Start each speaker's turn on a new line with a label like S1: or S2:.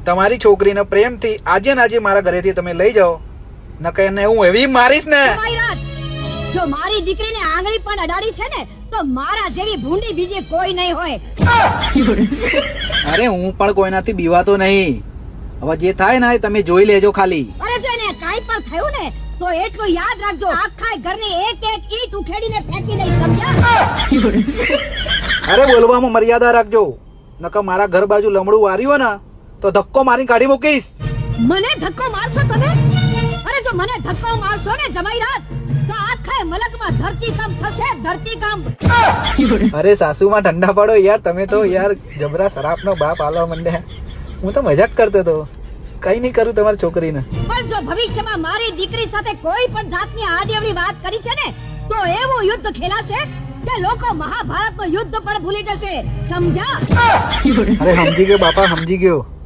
S1: તમારી છોકરીને પ્રેમથી આજે ને આજે મારા ઘરેથી તમે લઈ જાઓ, નકર એને હું એવી મારીશ ને.
S2: જમાઈરાજ, જો મારી દીકરીને આંગળી પણ અડાડી છે ને તો મારા જેવી ભૂંડી બીજી કોઈ નહીં હોય.
S1: અરે હું પણ કોઈનાથી બીવાતો નહીં. હવે જે થાય ને તમે જોઈ લેજો ખાલી.
S2: અરે જો એને કાઈ પણ થયું ને તો એટલું યાદ રાખજો, આખા ઘરની એક એક ઈંટ ઉખેડીને ફેંકી દઈશ, સમજ્યા?
S1: અરે બોલવામાં મર્યાદા રાખજો, નકર મારા ઘર બાજુ લમડું વાર્યું ને તો ધક્કો મારી કાઢી મૂકીશ.
S2: મને ધક્કો મારશો તમે? અરે જો મને ધક્કો મારશો ને જમાઈરાજ તો આખા મલકમાં ધરતીકંપ થશે, ધરતીકંપ.
S1: અરે સાસુમાં ઠંડા પડો યાર, તમે તો યાર જબરા શરાબનો બાપ આલવા માંડ્યા. હું તો મજાક કરતો હતો, કઈ નહીં કરું તમારી છોકરીને.
S2: પણ જો ભવિષ્યમાં મારી દીકરી સાથે કોઈ પણ જાતની આડીઅવળી વાત કરી છે ને તો એવું યુદ્ધ ખેલાશે કે લોકો મહાભારતનું યુદ્ધ પણ ભૂલી જશે, સમજ્યા?
S1: અરે સમજી ગયો બાપા, સમજી ગયો.